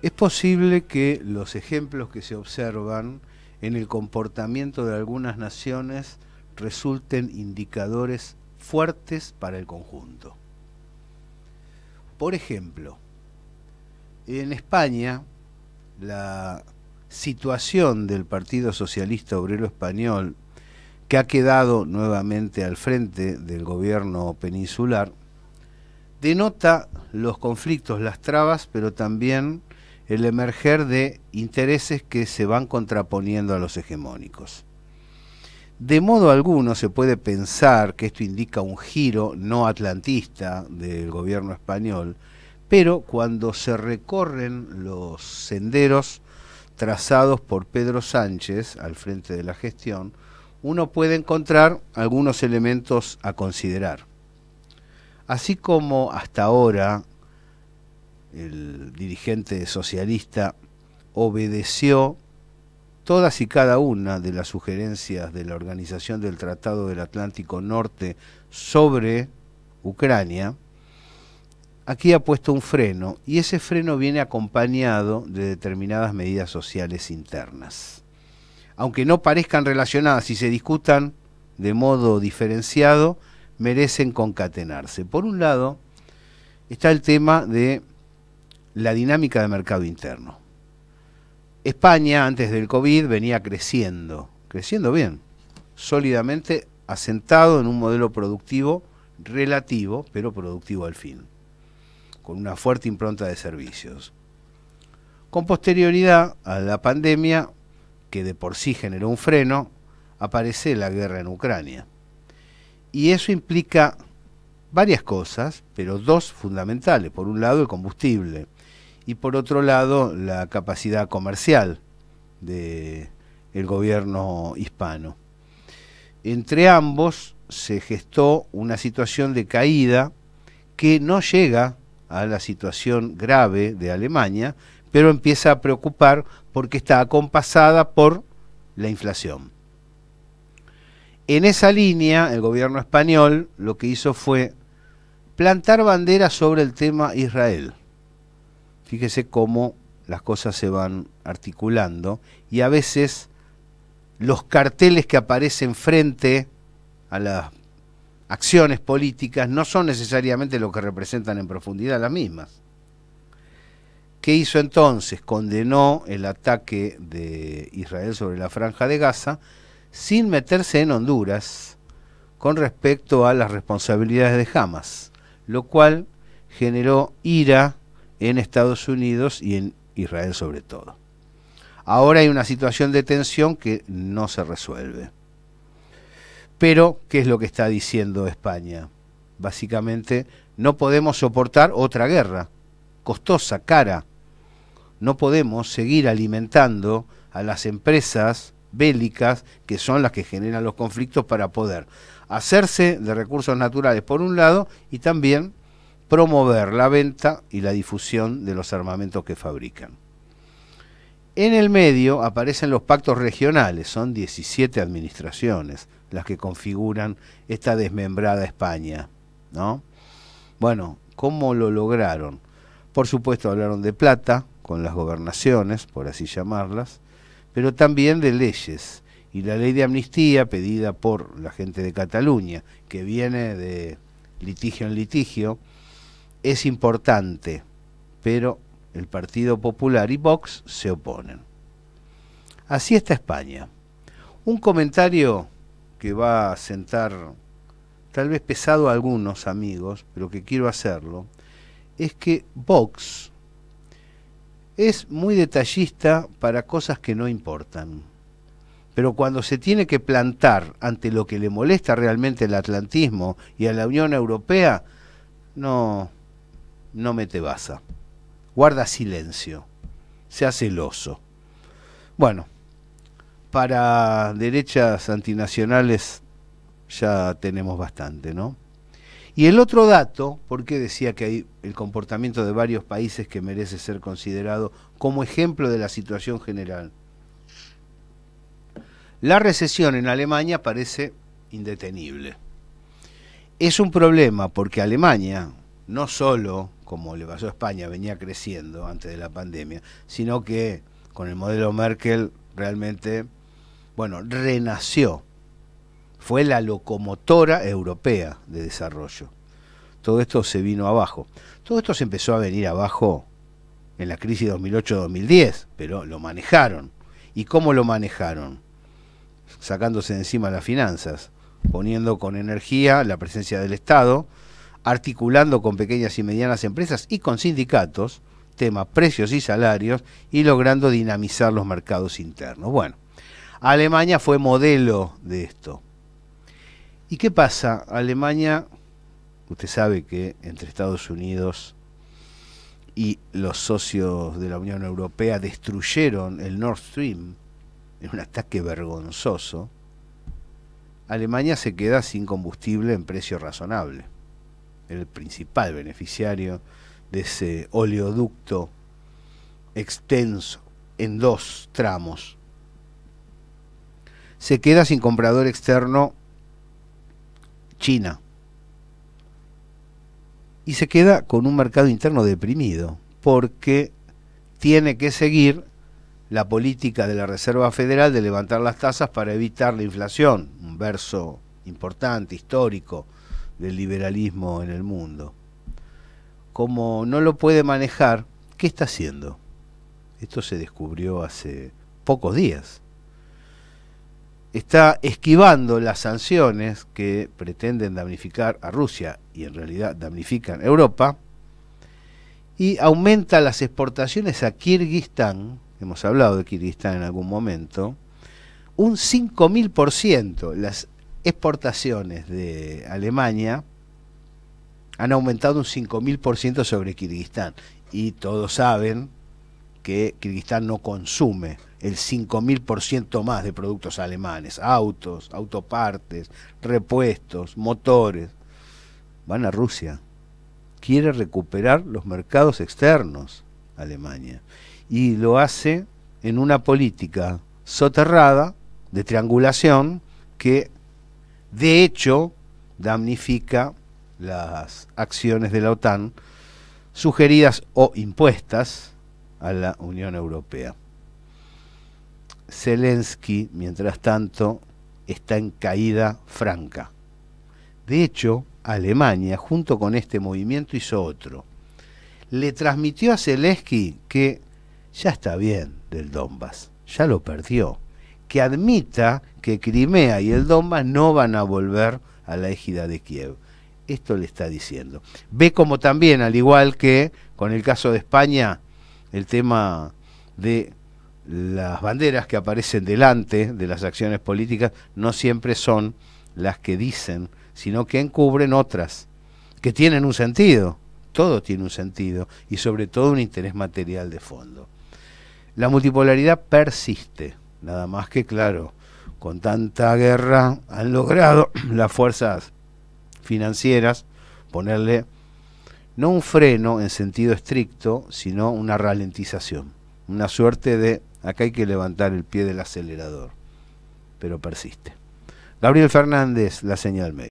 Es posible que los ejemplos que se observan en el comportamiento de algunas naciones resulten indicadores fuertes para el conjunto. Por ejemplo, en España, la situación del Partido Socialista Obrero Español, que ha quedado nuevamente al frente del gobierno peninsular, denota los conflictos, las trabas, pero también el emerger de intereses que se van contraponiendo a los hegemónicos. De modo alguno se puede pensar que esto indica un giro no atlantista del gobierno español, pero cuando se recorren los senderos trazados por Pedro Sánchez al frente de la gestión, uno puede encontrar algunos elementos a considerar. Así como hasta ahora el dirigente socialista obedeció todas y cada una de las sugerencias de la Organización del Tratado del Atlántico Norte sobre Ucrania, aquí ha puesto un freno, y ese freno viene acompañado de determinadas medidas sociales internas. Aunque no parezcan relacionadas y se discutan de modo diferenciado, merecen concatenarse. Por un lado, está el tema de la dinámica de mercado interno. España, antes del COVID, venía creciendo bien, sólidamente asentado en un modelo productivo relativo, pero productivo al fin, con una fuerte impronta de servicios. Con posterioridad a la pandemia, que de por sí generó un freno, aparece la guerra en Ucrania. Y eso implica varias cosas, pero dos fundamentales. Por un lado, el combustible, y por otro lado, la capacidad comercial del gobierno hispano. Entre ambos se gestó una situación de caída que no llega a la situación grave de Alemania, pero empieza a preocupar porque está acompasada por la inflación. En esa línea, el gobierno español lo que hizo fue plantar banderas sobre el tema Israel. Fíjese cómo las cosas se van articulando y a veces los carteles que aparecen frente a las acciones políticas no son necesariamente lo que representan en profundidad las mismas. ¿Qué hizo entonces? Condenó el ataque de Israel sobre la Franja de Gaza sin meterse en Honduras con respecto a las responsabilidades de Hamas, lo cual generó ira en Estados Unidos y en Israel sobre todo. Ahora hay una situación de tensión que no se resuelve. Pero, ¿qué es lo que está diciendo España? Básicamente, no podemos soportar otra guerra, costosa, cara. No podemos seguir alimentando a las empresas bélicas, que son las que generan los conflictos, para poder hacerse de recursos naturales por un lado y también promover la venta y la difusión de los armamentos que fabrican. En el medio aparecen los pactos regionales, son 17 administraciones las que configuran esta desmembrada España, ¿no? Bueno, ¿cómo lo lograron? Por supuesto hablaron de plata, con las gobernaciones, por así llamarlas, pero también de leyes. Y la ley de amnistía, pedida por la gente de Cataluña, que viene de litigio en litigio, es importante, pero el Partido Popular y Vox se oponen. Así está España. Un comentario que va a sentar tal vez pesado a algunos amigos, pero que quiero hacerlo, es que Vox es muy detallista para cosas que no importan. Pero cuando se tiene que plantar ante lo que le molesta realmente el atlantismo y a la Unión Europea, no mete baza, guarda silencio, se hace el oso. Bueno, para derechas antinacionales ya tenemos bastante, ¿no? Y el otro dato, porque decía que hay el comportamiento de varios países que merece ser considerado como ejemplo de la situación general. La recesión en Alemania parece indetenible. Es un problema porque Alemania, no solo como le pasó a España, venía creciendo antes de la pandemia, sino que con el modelo Merkel realmente, bueno, renació. Fue la locomotora europea de desarrollo. Todo esto se vino abajo. Todo esto se empezó a venir abajo en la crisis 2008-2010, pero lo manejaron. ¿Y cómo lo manejaron? Sacándose de encima las finanzas, poniendo con energía la presencia del Estado, articulando con pequeñas y medianas empresas y con sindicatos, tema precios y salarios, y logrando dinamizar los mercados internos. Bueno, Alemania fue modelo de esto. ¿Y qué pasa? Alemania, usted sabe que entre Estados Unidos y los socios de la Unión Europea destruyeron el Nord Stream en un ataque vergonzoso. Alemania se queda sin combustible en precio razonable. El principal beneficiario de ese oleoducto extenso en 2 tramos. Se queda sin comprador externo China. Y se queda con un mercado interno deprimido, porque tiene que seguir la política de la Reserva Federal de levantar las tasas para evitar la inflación, un verso importante, histórico, del liberalismo en el mundo. Como no lo puede manejar, ¿qué está haciendo? Esto se descubrió hace pocos días. Está esquivando las sanciones que pretenden damnificar a Rusia y en realidad damnifican a Europa, y aumenta las exportaciones a Kirguistán, hemos hablado de Kirguistán en algún momento, un 5.000%. Las exportaciones de Alemania han aumentado un 5.000% sobre Kirguistán, y todos saben que Kirguistán no consume el 5.000% más de productos alemanes, autos, autopartes, repuestos, motores. Van a Rusia. Quiere recuperar los mercados externos, Alemania, y lo hace en una política soterrada de triangulación que de hecho damnifica las acciones de la OTAN sugeridas o impuestas a la Unión Europea. Zelensky, mientras tanto, está en caída franca. De hecho, Alemania, junto con este movimiento, hizo otro. Le transmitió a Zelensky que ya está bien del Donbass, ya lo perdió, que admita que Crimea y el Donbass no van a volver a la égida de Kiev. Esto le está diciendo. Ve como también, al igual que con el caso de España, el tema de las banderas que aparecen delante de las acciones políticas no siempre son las que dicen, sino que encubren otras, que tienen un sentido. Todo tiene un sentido y sobre todo un interés material de fondo. La multipolaridad persiste, nada más que claro, con tanta guerra han logrado las fuerzas financieras ponerle no un freno en sentido estricto, sino una ralentización, una suerte de acá hay que levantar el pie del acelerador, pero persiste. Gabriel Fernández, La Señal Media.